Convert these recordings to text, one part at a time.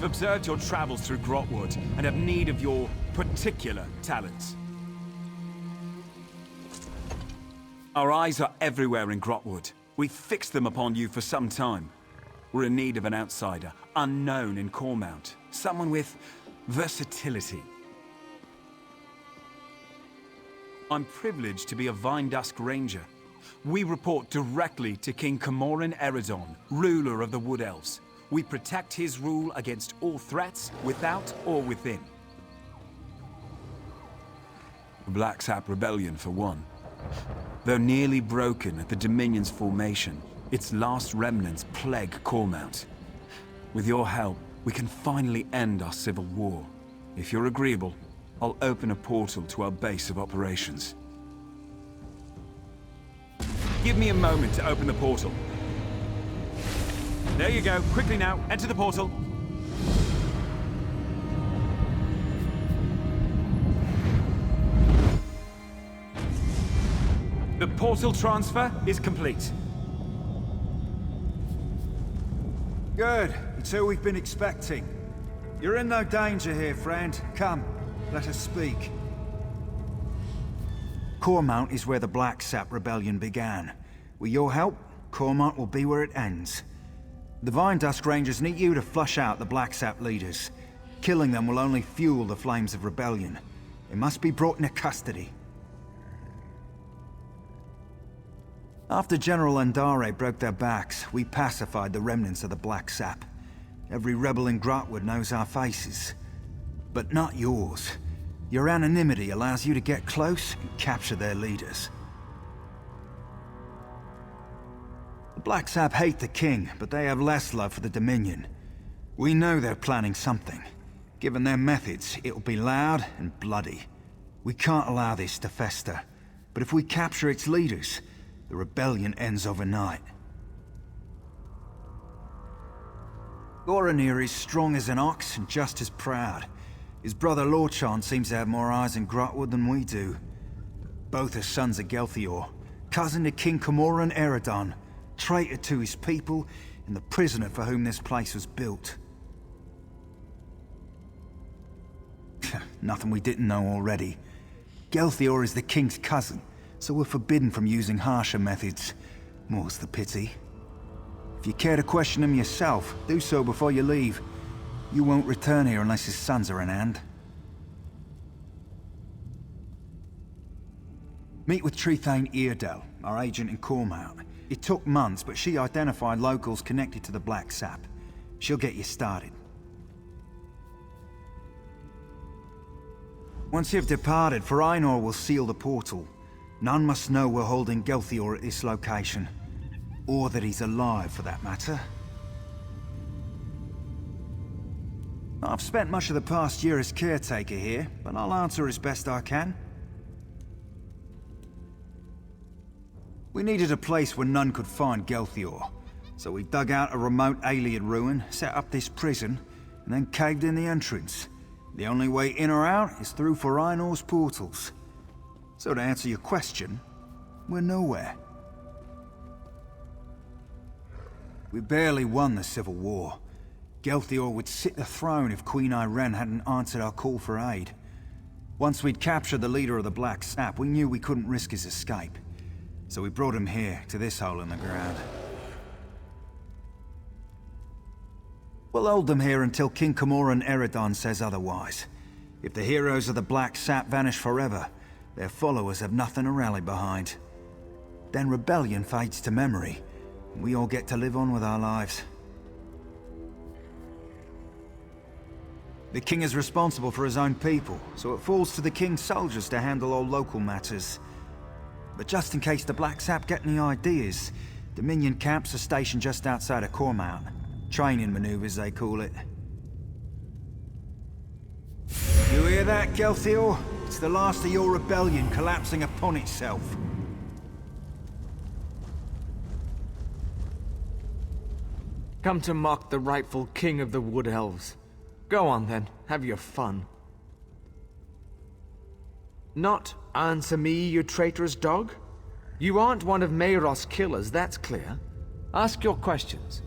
We've observed your travels through Grahtwood and have need of your particular talents. Our eyes are everywhere in Grahtwood. We've fixed them upon you for some time. We're in need of an outsider, unknown in Cormount. Someone with versatility. I'm privileged to be a Vine-Dusk Ranger. We report directly to King Camoran Eredon, ruler of the Wood Elves. We protect his rule against all threats, without or within. The Black Sap Rebellion, for one. Though nearly broken at the Dominion's formation, its last remnants plague Cormount. With your help, we can finally end our civil war. If you're agreeable, I'll open a portal to our base of operations. Give me a moment to open the portal. There you go. Quickly now, enter the portal. The portal transfer is complete. Good. It's who we've been expecting. You're in no danger here, friend. Come, let us speak. Cormount is where the Black Sap Rebellion began. With your help, Cormount will be where it ends. The Vine-Dusk Rangers need you to flush out the Black Sap leaders. Killing them will only fuel the flames of rebellion. They must be brought into custody. After General Andare broke their backs, we pacified the remnants of the Black Sap. Every rebel in Grahtwood knows our faces. But not yours. Your anonymity allows you to get close and capture their leaders. The Black Sap hate the King, but they have less love for the Dominion. We know they're planning something. Given their methods, it'll be loud and bloody. We can't allow this to fester. But if we capture its leaders, the rebellion ends overnight. Goranir is strong as an ox and just as proud. His brother Lorchan seems to have more eyes in Grahtwood than we do. Both are sons of Gelthior, cousin to King Camoran Eredon, traitor to his people, and the prisoner for whom this place was built. Nothing we didn't know already. Gelthior is the king's cousin, so we're forbidden from using harsher methods. More's the pity. If you care to question him yourself, do so before you leave. You won't return here unless his sons are in hand. Meet with Trethane Eardel, our agent in Cormount. It took months, but she identified locals connected to the Black Sap. She'll get you started. Once you've departed, Ainur will seal the portal. None must know we're holding Gelthior at this location. Or that he's alive, for that matter. I've spent much of the past year as caretaker here, but I'll answer as best I can. We needed a place where none could find Gelthior, so we dug out a remote alien ruin, set up this prison, and then caved in the entrance. The only way in or out is through Ainur's portals. So to answer your question, we're nowhere. We barely won the Civil War. Gelthior would sit the throne if Queen Irene hadn't answered our call for aid. Once we'd captured the leader of the Black Sap, we knew we couldn't risk his escape. So we brought him here, to this hole in the ground. We'll hold them here until King Camoran Eredon says otherwise. If the heroes of the Black Sap vanish forever, their followers have nothing to rally behind. Then rebellion fades to memory, and we all get to live on with our lives. The king is responsible for his own people, so it falls to the king's soldiers to handle all local matters. But just in case the Black Sap get any ideas, Dominion camps are stationed just outside of Cormount. Training maneuvers, they call it. You hear that, Gelthior? It's the last of your rebellion collapsing upon itself. Come to mock the rightful king of the Wood Elves. Go on then, have your fun. Not answer me, you traitorous dog? You aren't one of Mayros' killers, that's clear. Ask your questions.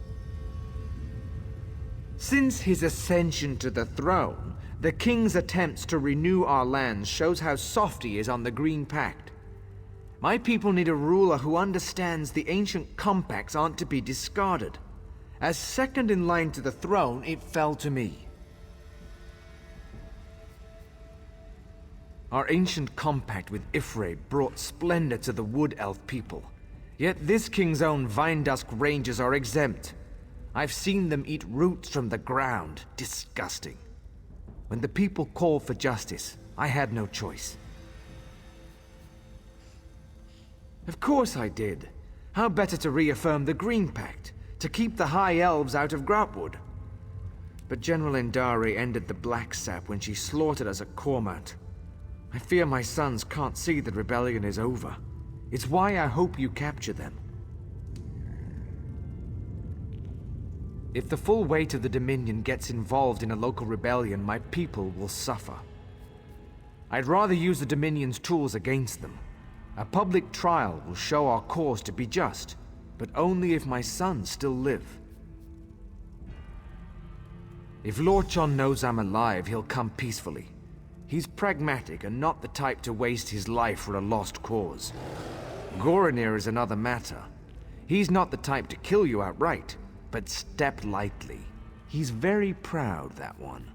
Since his ascension to the throne, the king's attempts to renew our lands shows how soft he is on the Green Pact. My people need a ruler who understands the ancient compacts aren't to be discarded. As second in line to the throne, it fell to me. Our ancient compact with Ifre brought splendor to the Wood Elf people. Yet this king's own Vine-Dusk Rangers are exempt. I've seen them eat roots from the ground. Disgusting. When the people called for justice, I had no choice. Of course I did. How better to reaffirm the Green Pact, to keep the High Elves out of Grahtwood. But General Indari ended the Black Sap when she slaughtered us at Cormount. I fear my sons can't see the rebellion is over. It's why I hope you capture them. If the full weight of the Dominion gets involved in a local rebellion, my people will suffer. I'd rather use the Dominion's tools against them. A public trial will show our cause to be just, but only if my sons still live. If Lorchon knows I'm alive, he'll come peacefully. He's pragmatic and not the type to waste his life for a lost cause. Goranir is another matter. He's not the type to kill you outright, but step lightly. He's very proud, that one.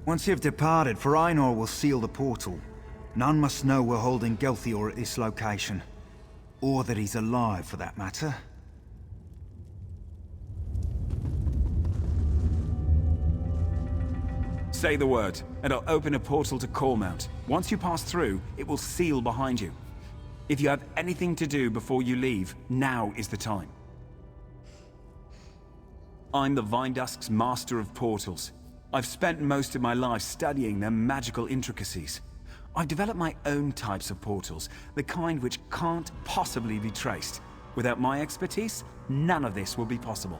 Once you've departed, Forainor will seal the portal. None must know we're holding Gelthior at this location. Or that he's alive, for that matter. Say the word, and I'll open a portal to Cormount. Once you pass through, it will seal behind you. If you have anything to do before you leave, now is the time. I'm the Vine-Dusk's master of portals. I've spent most of my life studying their magical intricacies. I've developed my own types of portals, the kind which can't possibly be traced. Without my expertise, none of this will be possible.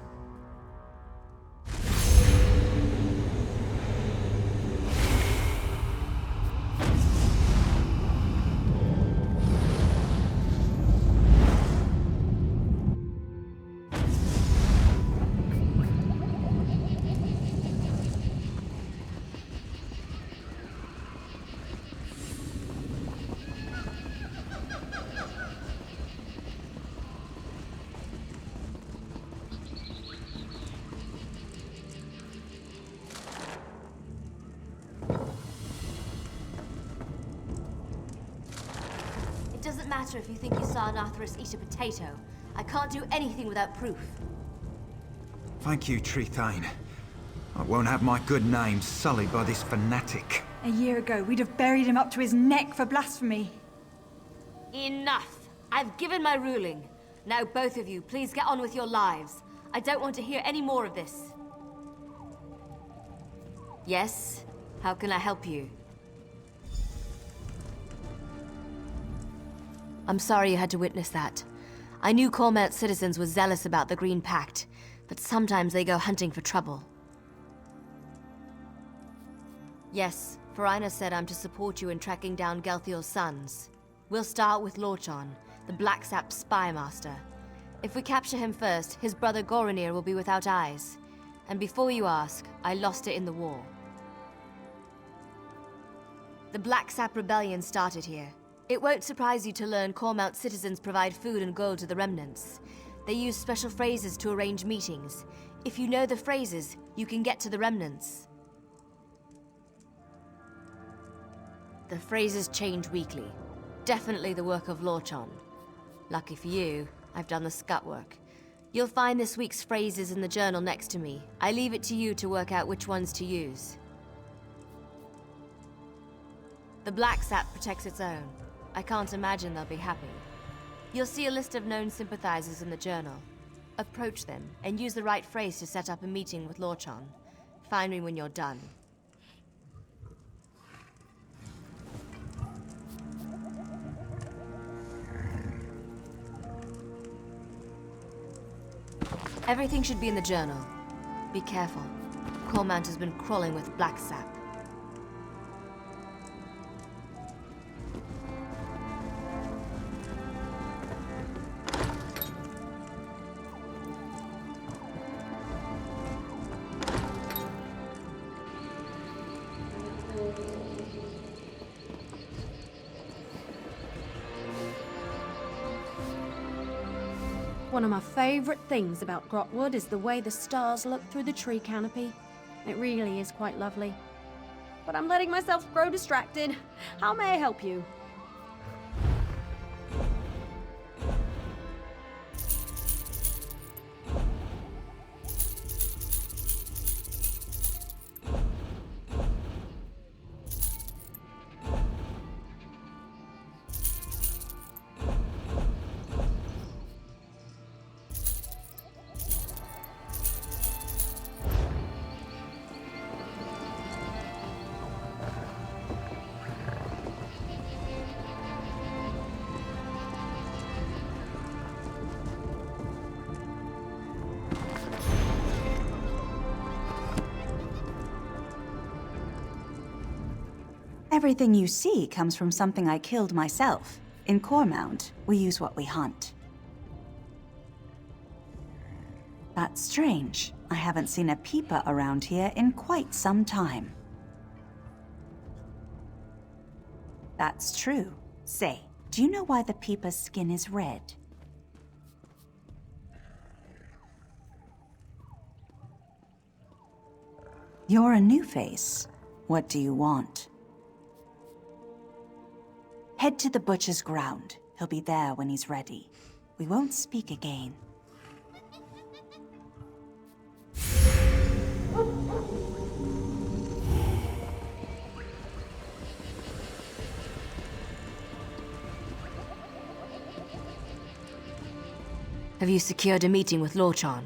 It doesn't matter if you think you saw an Arthurus eat a potato. I can't do anything without proof. Thank you, Trethane. I won't have my good name sullied by this fanatic. A year ago, we'd have buried him up to his neck for blasphemy. Enough! I've given my ruling. Now both of you, please get on with your lives. I don't want to hear any more of this. Yes? How can I help you? I'm sorry you had to witness that. I knew Cormount citizens were zealous about the Green Pact, but sometimes they go hunting for trouble. Yes, Forainor said I'm to support you in tracking down Gelthior's sons. We'll start with Lorchon, the Black Sap spy master. If we capture him first, his brother Goranir will be without eyes. And before you ask, I lost it in the war. The Black Sap rebellion started here. It won't surprise you to learn Cormount citizens provide food and gold to the remnants. They use special phrases to arrange meetings. If you know the phrases, you can get to the remnants. The phrases change weekly. Definitely the work of Lorchon. Lucky for you, I've done the scut work. You'll find this week's phrases in the journal next to me. I leave it to you to work out which ones to use. The Black Sap protects its own. I can't imagine they'll be happy. You'll see a list of known sympathizers in the journal. Approach them, and use the right phrase to set up a meeting with Lorchon. Find me when you're done. Everything should be in the journal. Be careful. Cormount has been crawling with Black Sap. one of my favourite things about Grahtwood is the way the stars look through the tree canopy. It really is quite lovely. But I'm letting myself grow distracted. How may I help you? Everything you see comes from something I killed myself. In Cormount, we use what we hunt. That's strange. I haven't seen a peeper around here in quite some time. That's true. Say, do you know why the peeper's skin is red? You're a new face. What do you want? Head to the butcher's ground. He'll be there when he's ready. We won't speak again. Have you secured a meeting with Lorchan?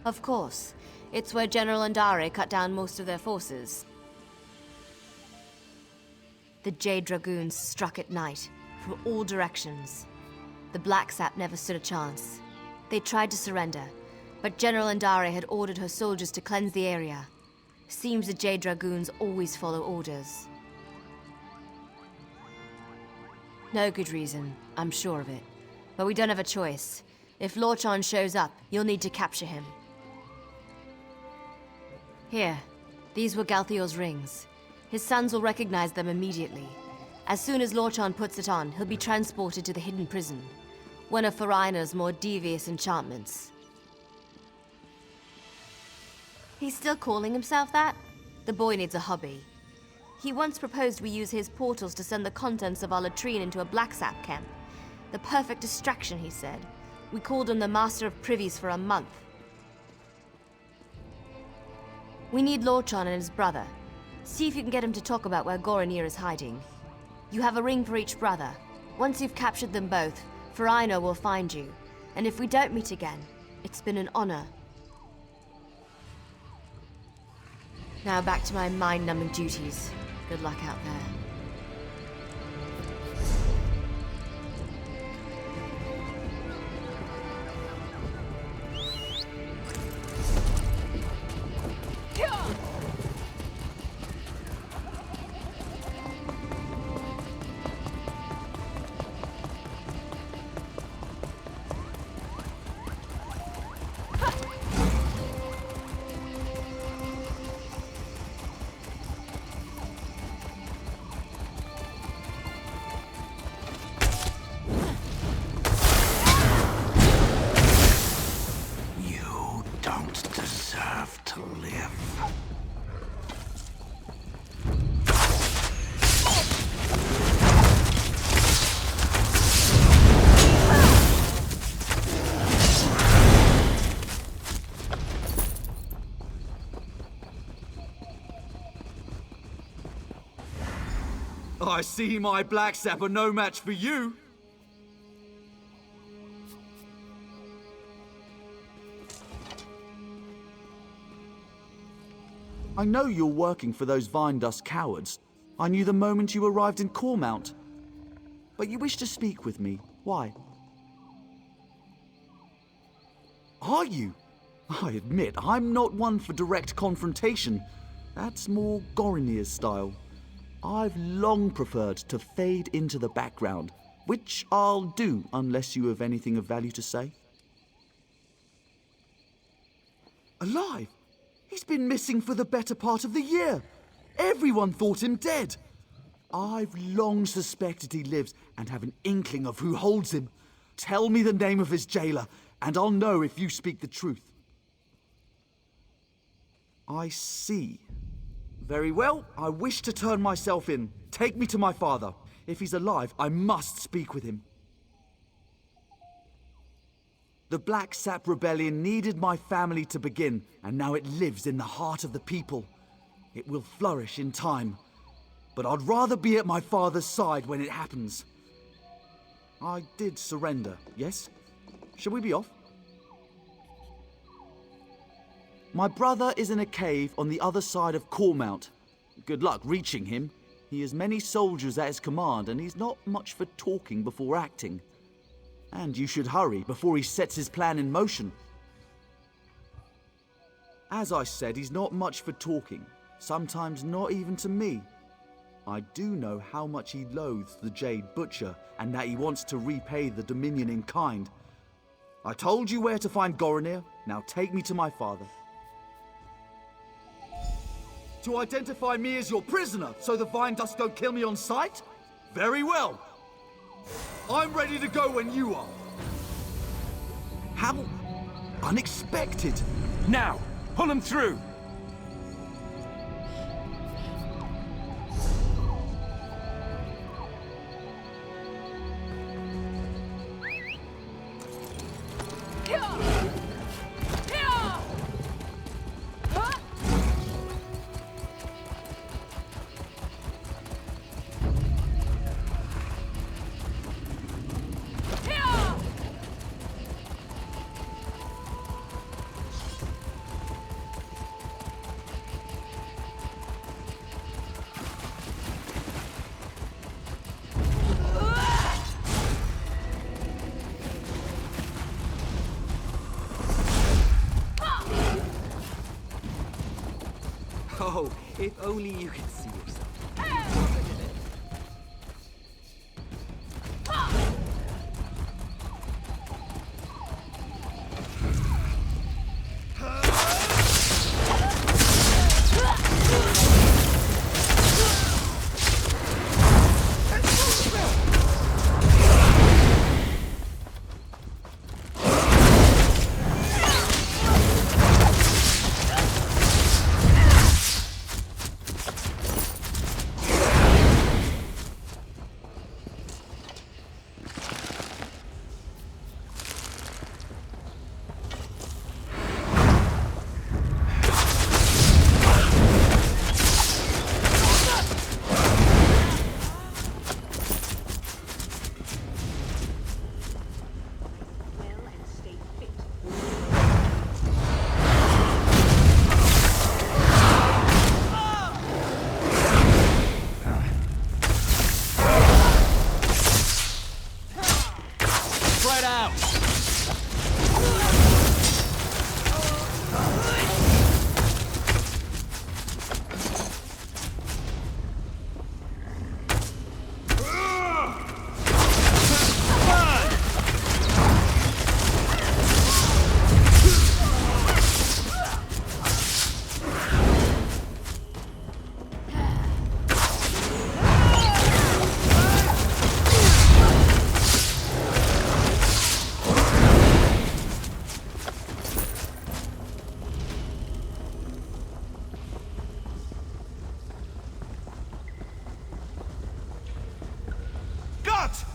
Of course. It's where General Andare cut down most of their forces. The Jade Dragoons struck at night, from all directions. The Black Sap never stood a chance. They tried to surrender, but General Andare had ordered her soldiers to cleanse the area. Seems the Jade Dragoons always follow orders. No good reason, I'm sure of it. But we don't have a choice. If Lorchan shows up, you'll need to capture him. Here, these were Galthior's rings. His sons will recognize them immediately. As soon as Lorchan puts it on, he'll be transported to the hidden prison. One of Farina's more devious enchantments. He's still calling himself that? The boy needs a hobby. He once proposed we use his portals to send the contents of our latrine into a Black Sap camp. The perfect distraction, he said. We called him the Master of Privies for a month. We need Lorchan and his brother. See if you can get him to talk about where Goronir is hiding. You have a ring for each brother. Once you've captured them both, Farina will find you. And if we don't meet again, it's been an honor. Now back to my mind-numbing duties. Good luck out there. I see my Black Sap are no match for you. I know you're working for those Vine Dust cowards. I knew the moment you arrived in Cormount. But you wish to speak with me. Why? Are you? I admit, I'm not one for direct confrontation. That's more Goronir's style. I've long preferred to fade into the background, which I'll do unless you have anything of value to say. Alive? He's been missing for the better part of the year. Everyone thought him dead. I've long suspected he lives and have an inkling of who holds him. Tell me the name of his jailer, and I'll know if you speak the truth. I see. Very well, I wish to turn myself in. Take me to my father. If he's alive, I must speak with him. The Black Sap Rebellion needed my family to begin, and now it lives in the heart of the people. It will flourish in time. But I'd rather be at my father's side when it happens. I did surrender, yes? Shall we be off? My brother is in a cave on the other side of Cormount. Good luck reaching him. He has many soldiers at his command, and he's not much for talking before acting. And you should hurry before he sets his plan in motion. As I said, he's not much for talking. Sometimes not even to me. I do know how much he loathes the Jade Butcher, and that he wants to repay the Dominion in kind. I told you where to find Goronir. Now take me to my father. To identify me as your prisoner, so the Vine Dust don't kill me on sight? Very well. I'm ready to go when you are. How unexpected. Now, pull him through! Oh, if only you could see yourself.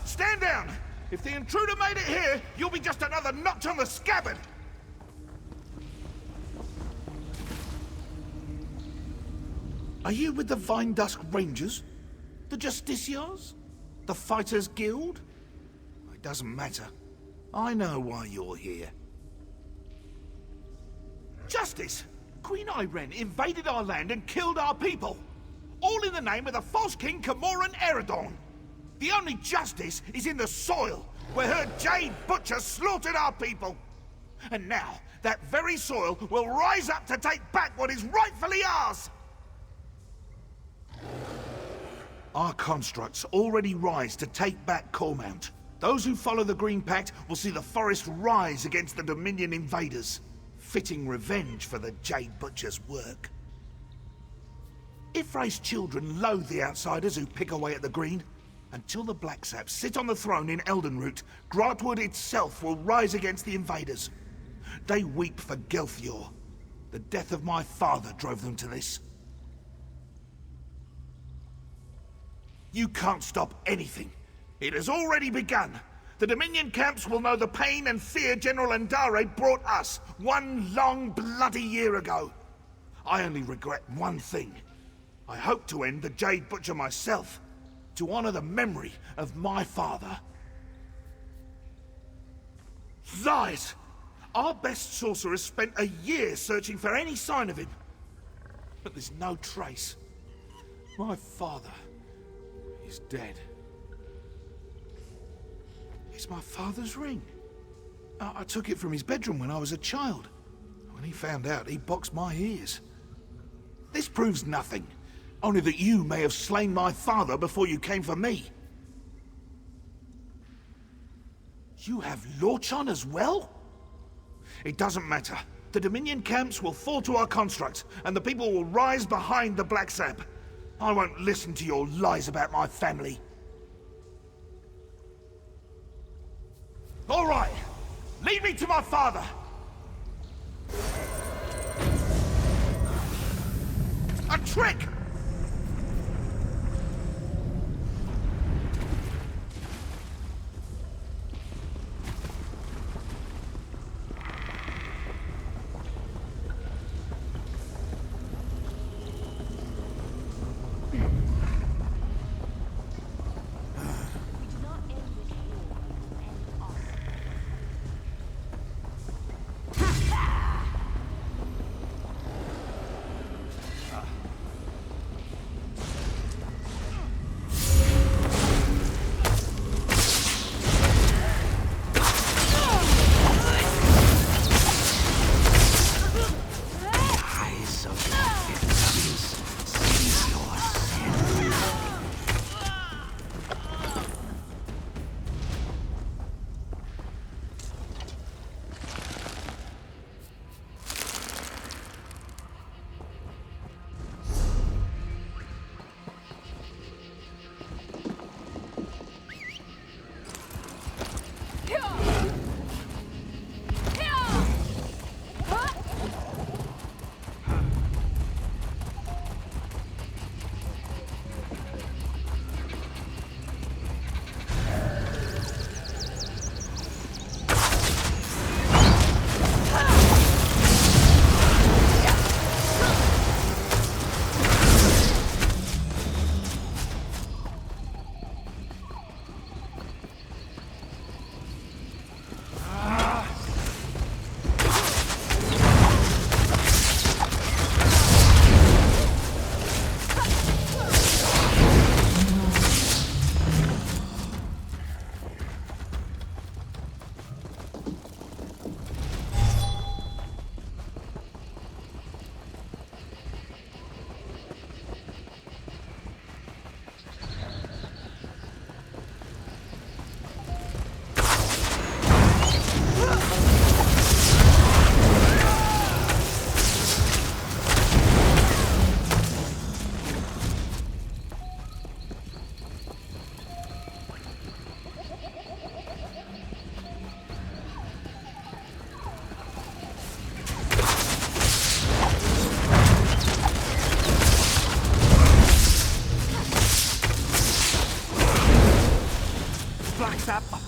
Stand down! If the intruder made it here, you'll be just another notch on the scabbard! Are you with the Vine Dusk Rangers? The Justiciars? The Fighters Guild? It doesn't matter. I know why you're here. Justice! Queen Irene invaded our land and killed our people! All in the name of the false king Camoran Eredorn! The only justice is in the soil, where her Jade Butcher slaughtered our people! And now, that very soil will rise up to take back what is rightfully ours! Our constructs already rise to take back Cormount. Those who follow the Green Pact will see the forest rise against the Dominion invaders, fitting revenge for the Jade Butcher's work. Ifre's children loathe the outsiders who pick away at the green. Until the Black Saps sit on the throne in Eldenroot, Grahtwood itself will rise against the invaders. They weep for Gelthior. The death of my father drove them to this. You can't stop anything. It has already begun. The Dominion camps will know the pain and fear General Endare brought us one long bloody year ago. I only regret one thing. I hope to end the Jade Butcher myself, to honor the memory of my father. Lies! Our best sorcerer spent a year searching for any sign of him. But there's no trace. My father is dead. It's my father's ring. I took it from his bedroom when I was a child. When he found out, he boxed my ears. This proves nothing. Only that you may have slain my father before you came for me. You have Lorchon as well? It doesn't matter. The Dominion camps will fall to our construct, and the people will rise behind the Black Sap. I won't listen to your lies about my family. All right, lead me to my father. A trick!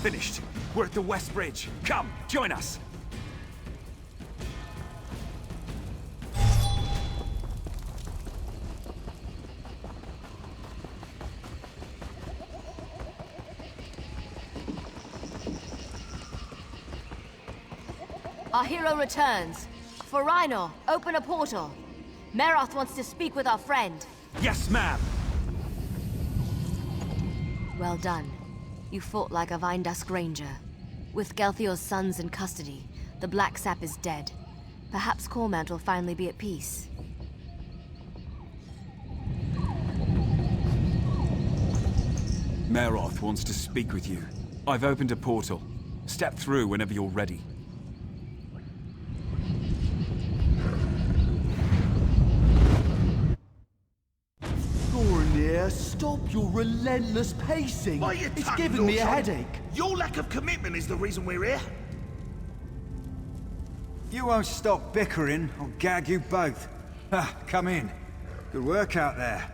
Finished. We're at the West Bridge. Come, join us. Our hero returns. Forainor, open a portal. Meroth wants to speak with our friend. Yes, ma'am. Well done. You fought like a Vindusk Ranger. With Gelthior's sons in custody, the Black Sap is dead. Perhaps Cormount will finally be at peace. Meroth wants to speak with you. I've opened a portal. Step through whenever you're ready. Stop your relentless pacing. Bite your It's tongue, giving me a Lord John. headache. Your lack of commitment is the reason we're here. You won't stop bickering, I'll gag you both. Come in. Good work out there.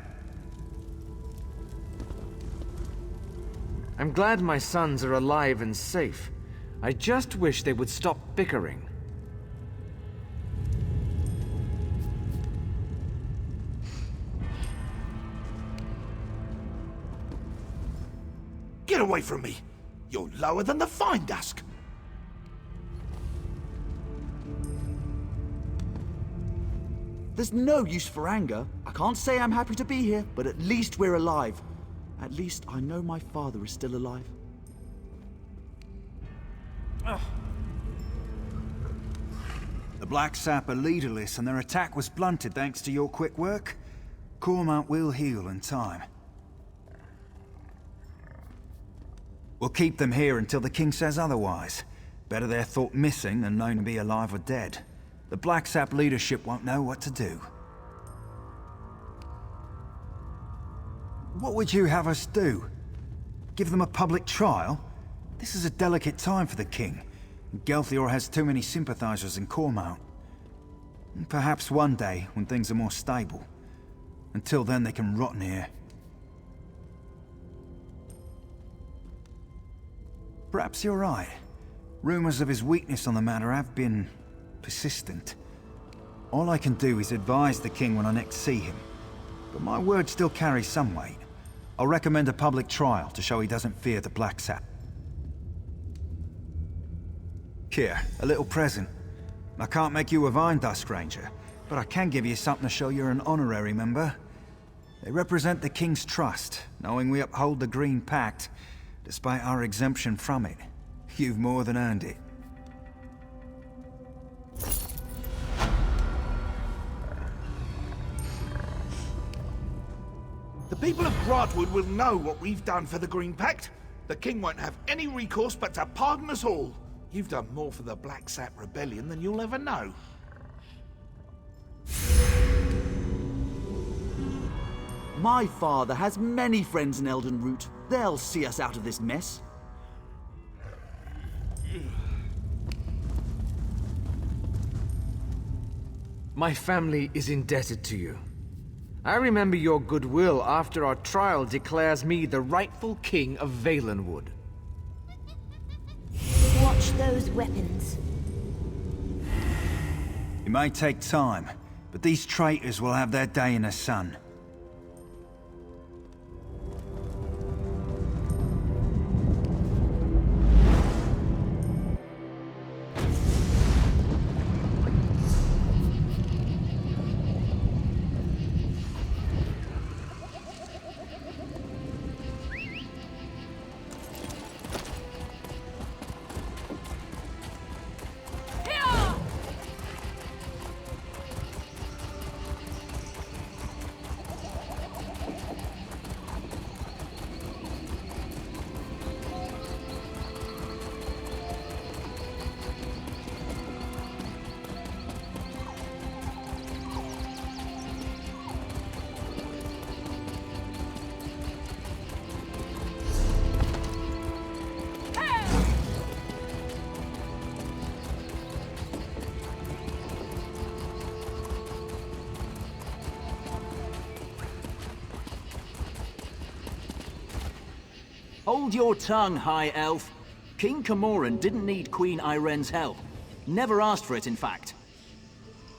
I'm glad my sons are alive and safe. I just wish they would stop bickering. Get away from me. You're lower than the fine dusk. There's no use for anger. I can't say I'm happy to be here, but at least we're alive. At least I know my father is still alive. The Black Sap are leaderless and their attack was blunted thanks to your quick work. Cormount will heal in time. We'll keep them here until the king says otherwise. Better they're thought missing than known to be alive or dead. The Black Sap leadership won't know what to do. What would you have us do? Give them a public trial? This is a delicate time for the king. Gelthior has too many sympathizers in Cormount. Perhaps one day, when things are more stable. Until then, they can rot in here. Perhaps you're right. Rumors of his weakness on the matter have been persistent. All I can do is advise the king when I next see him. But my word still carries some weight. I'll recommend a public trial to show he doesn't fear the Black Sap. Here, a little present. I can't make you a Vine Dust Ranger, but I can give you something to show you're an honorary member. They represent the king's trust, knowing we uphold the Green Pact, despite our exemption from it. You've more than earned it. The people of Grahtwood will know what we've done for the Green Pact. The king won't have any recourse but to pardon us all. You've done more for the Black Sap Rebellion than you'll ever know. My father has many friends in Eldenroot. They'll see us out of this mess. My family is indebted to you. I remember your goodwill after our trial declares me the rightful king of Valenwood. Watch those weapons. It may take time, but these traitors will have their day in the sun. Hold your tongue, High Elf. King Camoran didn't need Queen Irene's help. Never asked for it, in fact.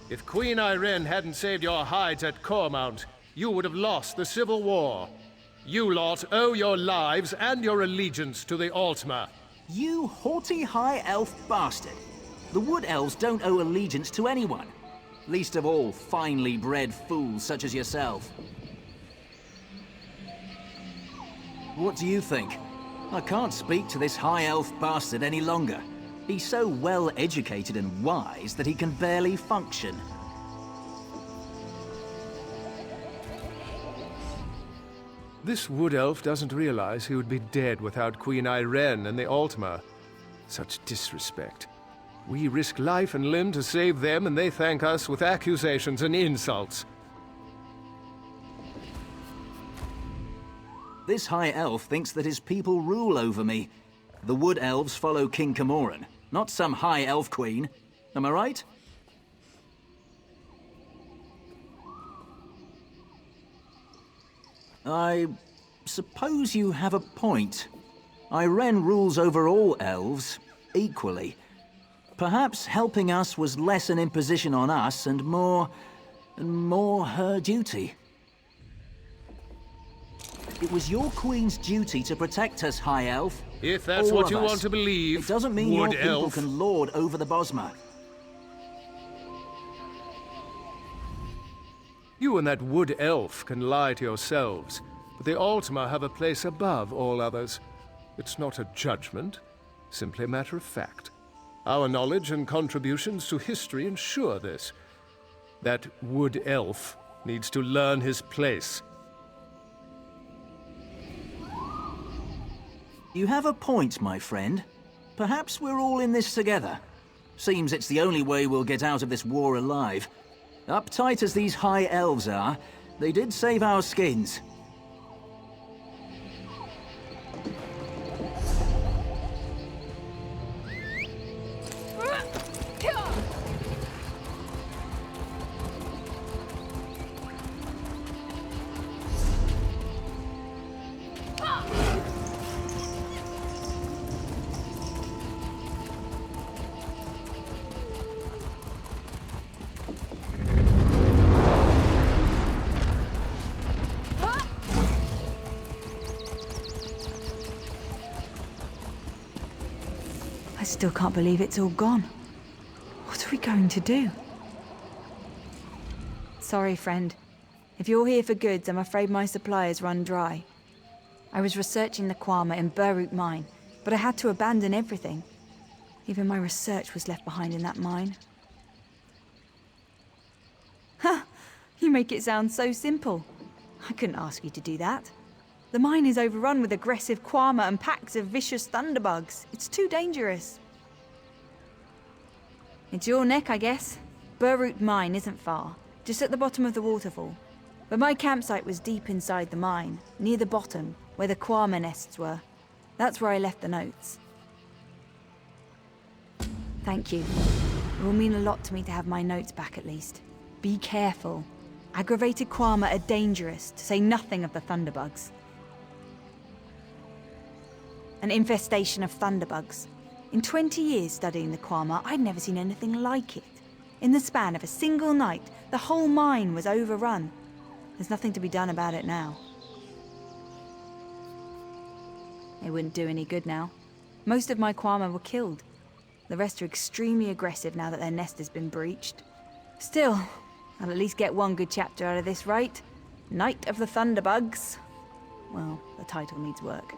If Queen Irene hadn't saved your hides at Cormount, you would have lost the Civil War. You lot owe your lives and your allegiance to the Altmer. You haughty High Elf bastard. The Wood Elves don't owe allegiance to anyone. Least of all, finely bred fools such as yourself. What do you think? I can't speak to this High Elf bastard any longer. He's so well educated and wise that he can barely function. This Wood Elf doesn't realize he would be dead without Queen Irene and the Altmer. Such disrespect. We risk life and limb to save them, and they thank us with accusations and insults. This High Elf thinks that his people rule over me. The Wood Elves follow King Camoran, not some High Elf queen. Am I right? I suppose you have a point. Irene rules over all elves, equally. Perhaps helping us was less an imposition on us and more her duty. It was your queen's duty to protect us, High Elf. If that's All what of you us. want to believe, It doesn't mean your Wood people Elf. can lord over the Bosmer. You and that Wood Elf can lie to yourselves, but the Ultima have a place above all others. It's not a judgment, simply a matter of fact. Our knowledge and contributions to history ensure this. That Wood Elf needs to learn his place. You have a point, my friend. Perhaps we're all in this together. Seems it's the only way we'll get out of this war alive. Uptight as these High Elves are, they did save our skins. I still can't believe it's all gone. What are we going to do? Sorry, friend. If you're here for goods, I'm afraid my supply has run dry. I was researching the Quama in Burroot Mine, but I had to abandon everything. Even my research was left behind in that mine. Ha! You make it sound so simple. I couldn't ask you to do that. The mine is overrun with aggressive Quama and packs of vicious thunderbugs. It's too dangerous. It's your neck, I guess. Burroot Mine isn't far, just at the bottom of the waterfall. But my campsite was deep inside the mine, near the bottom, where the Quama nests were. That's where I left the notes. Thank you. It will mean a lot to me to have my notes back at least. Be careful. Aggravated Quama are dangerous, to say nothing of the thunderbugs. An infestation of thunderbugs. In 20 years studying the Quama, I'd never seen anything like it. In the span of a single night, the whole mine was overrun. There's nothing to be done about it now. It wouldn't do any good now. Most of my Quama were killed. The rest are extremely aggressive now that their nest has been breached. Still, I'll at least get one good chapter out of this, right? Night of the Thunderbugs. Well, the title needs work.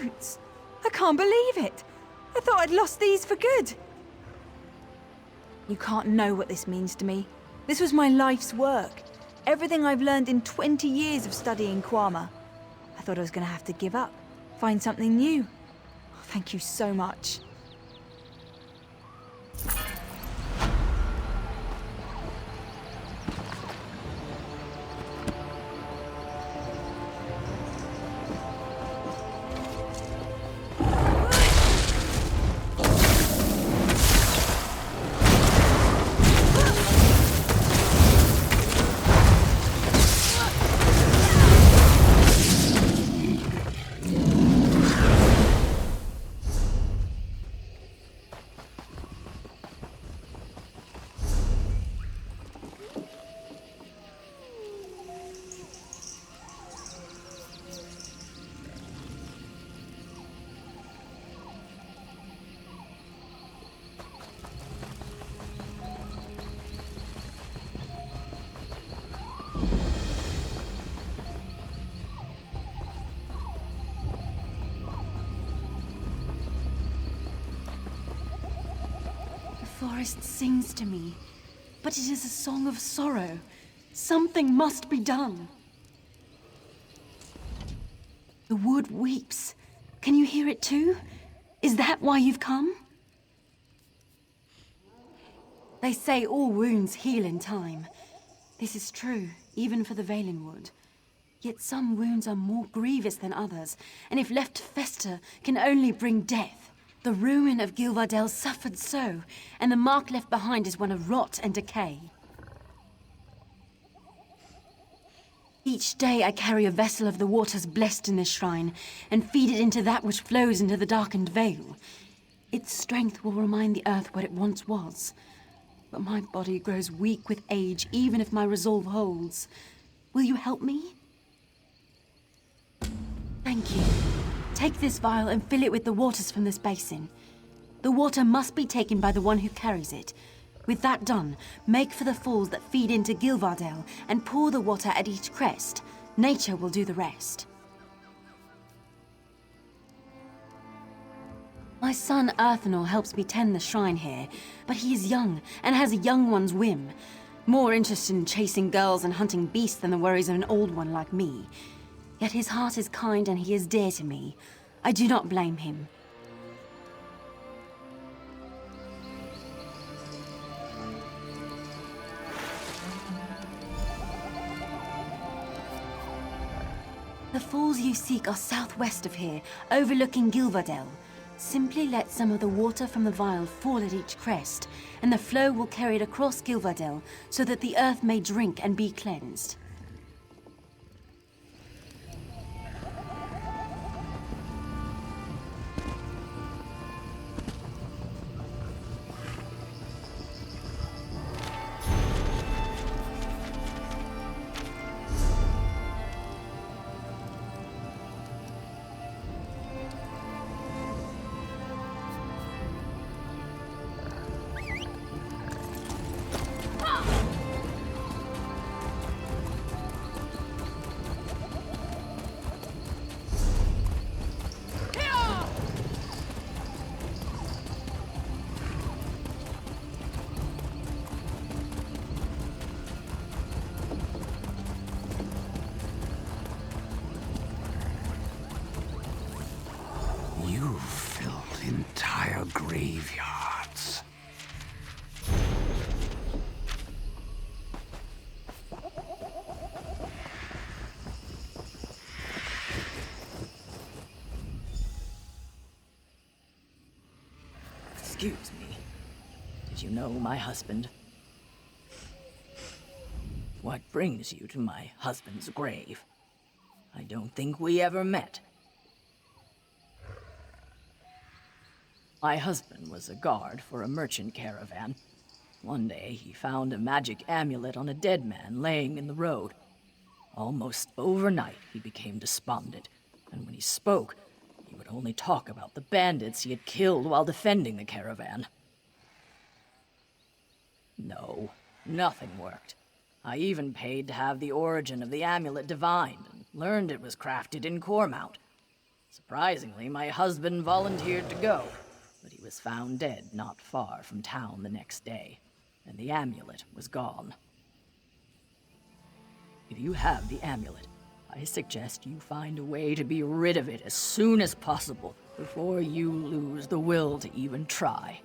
notes! I can't believe it! I thought I'd lost these for good! You can't know what this means to me. This was my life's work. Everything I've learned in 20 years of studying Quama. I thought I was going to have to give up, find something new. Thank you so much. The forest sings to me, but it is a song of sorrow. Something must be done. The wood weeps. Can you hear it too? Is that why you've come? They say all wounds heal in time. This is true, even for the Valenwood. Yet some wounds are more grievous than others, and if left to fester, can only bring death. The ruin of Gilvardale suffered so, and the mark left behind is one of rot and decay. Each day I carry a vessel of the waters blessed in this shrine, and feed it into that which flows into the darkened vale. Its strength will remind the earth what it once was. But my body grows weak with age, even if my resolve holds. Will you help me? Thank you. Take this vial and fill it with the waters from this basin. The water must be taken by the one who carries it. With that done, make for the falls that feed into Gilvardale and pour the water at each crest. Nature will do the rest. My son Earthenor helps me tend the shrine here, but he is young and has a young one's whim. More interested in chasing girls and hunting beasts than the worries of an old one like me. Yet his heart is kind and he is dear to me. I do not blame him. The falls you seek are southwest of here, overlooking Gilvardale. Simply let some of the water from the vial fall at each crest, and the flow will carry it across Gilvardale so that the earth may drink and be cleansed. Entire graveyards. Excuse me. Did you know my husband? What brings you to my husband's grave? I don't think we ever met. My husband was a guard for a merchant caravan. One day, he found a magic amulet on a dead man laying in the road. Almost overnight, he became despondent, and when he spoke, he would only talk about the bandits he had killed while defending the caravan. No, nothing worked. I even paid to have the origin of the amulet divined, and learned it was crafted in Cormount. Surprisingly, my husband volunteered to go, but he was found dead not far from town the next day, and the amulet was gone. If you have the amulet, I suggest you find a way to be rid of it as soon as possible before you lose the will to even try.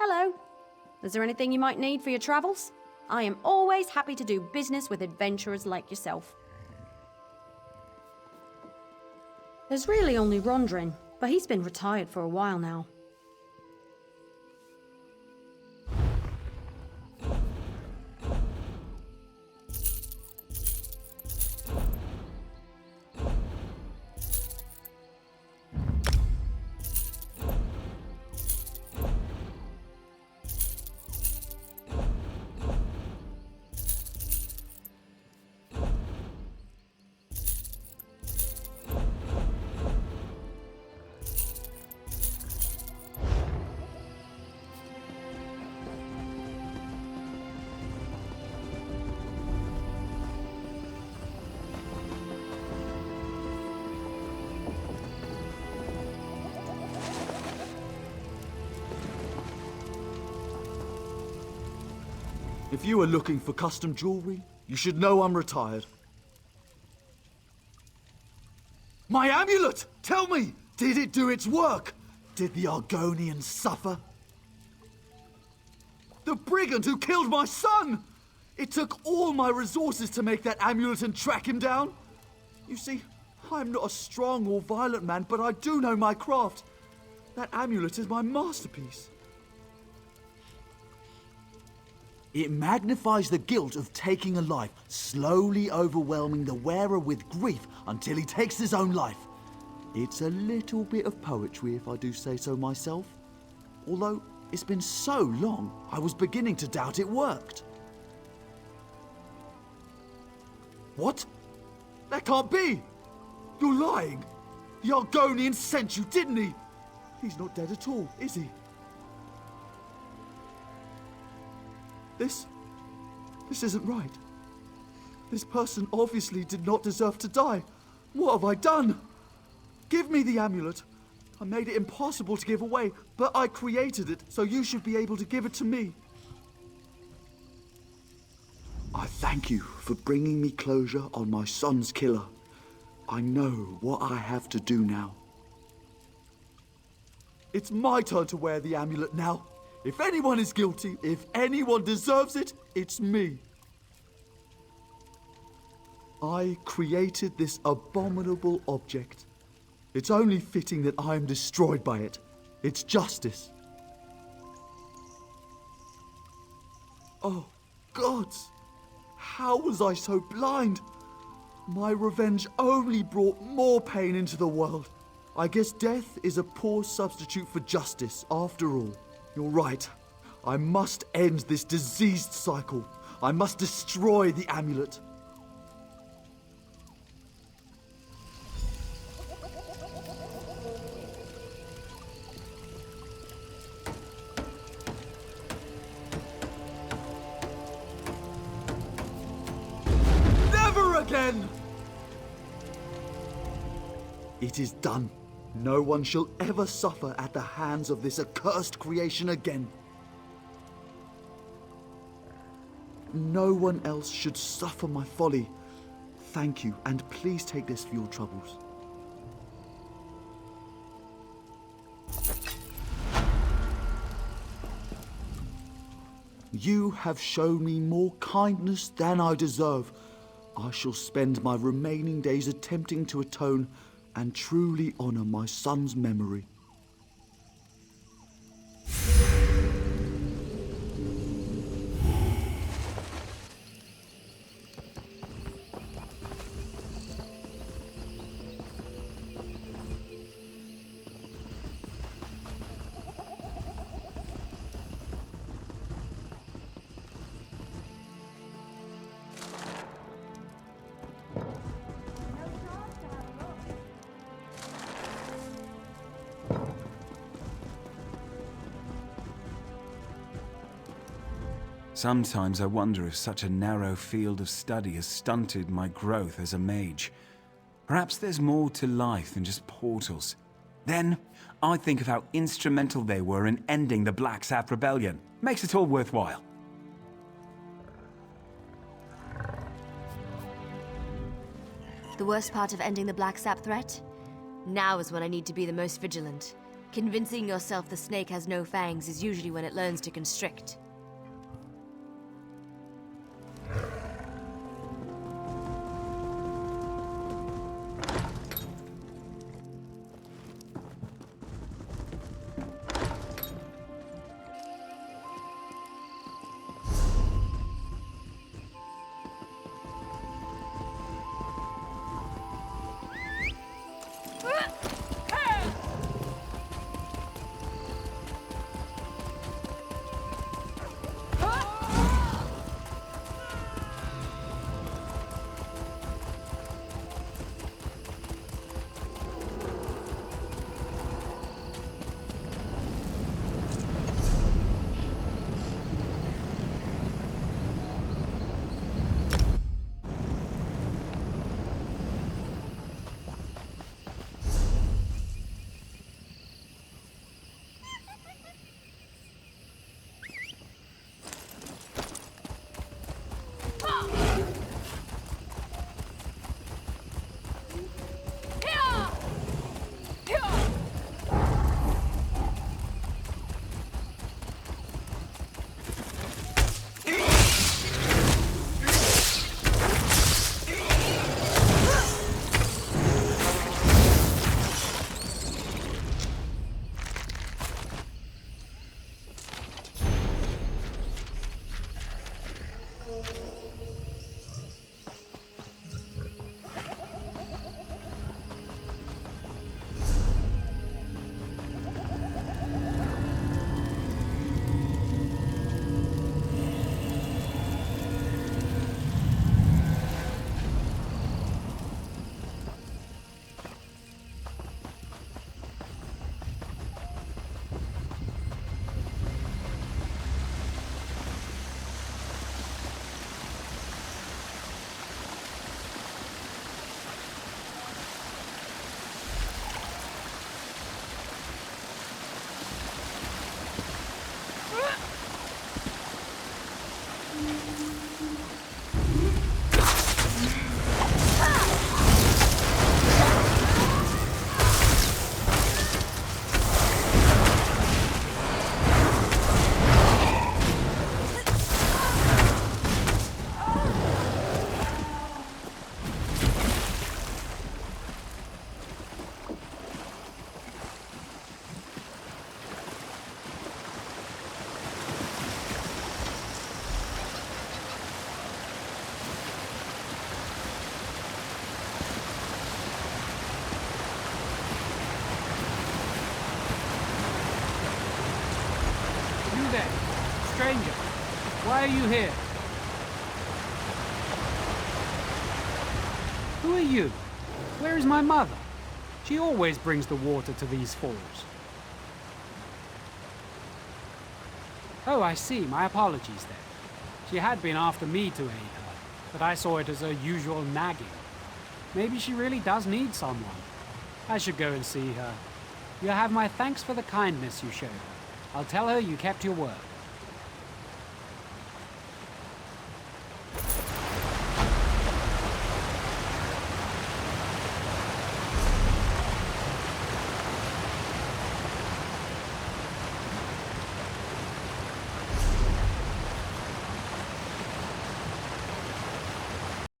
Hello. Is there anything you might need for your travels? I am always happy to do business with adventurers like yourself. There's really only Rondrin, but he's been retired for a while now. If you are looking for custom jewelry, you should know I'm retired. My amulet! Tell me, did it do its work? Did the Argonians suffer? The brigand who killed my son! It took all my resources to make that amulet and track him down. You see, I'm not a strong or violent man, but I do know my craft. That amulet is my masterpiece. It magnifies the guilt of taking a life, slowly overwhelming the wearer with grief until he takes his own life. It's a little bit of poetry, if I do say so myself. Although it's been so long, I was beginning to doubt it worked. What? That can't be! You're lying! The Argonian sent you, didn't he? He's not dead at all, is he? This isn't right. This person obviously did not deserve to die. What have I done? Give me the amulet. I made it impossible to give away, but I created it, so you should be able to give it to me. I thank you for bringing me closure on my son's killer. I know what I have to do now. It's my turn to wear the amulet now. If anyone is guilty, if anyone deserves it, it's me. I created this abominable object. It's only fitting that I am destroyed by it. It's justice. Oh, gods! How was I so blind? My revenge only brought more pain into the world. I guess death is a poor substitute for justice, after all. You're right. I must end this diseased cycle. I must destroy the amulet. Never again! It is done. No one shall ever suffer at the hands of this accursed creation again. No one else should suffer my folly. Thank you, and please take this for your troubles. You have shown me more kindness than I deserve. I shall spend my remaining days attempting to atone and truly honor my son's memory. Sometimes I wonder if such a narrow field of study has stunted my growth as a mage. Perhaps there's more to life than just portals. Then, I think of how instrumental they were in ending the Black Sap Rebellion. Makes it all worthwhile. The worst part of ending the Black Sap threat? Now is when I need to be the most vigilant. Convincing yourself the snake has no fangs is usually when it learns to constrict. Stranger, why are you here? Who are you? Where is my mother? She always brings the water to these falls. Oh, I see. My apologies then. She had been after me to aid her, but I saw it as her usual nagging. Maybe she really does need someone. I should go and see her. You have my thanks for the kindness you showed her. I'll tell her you kept your word.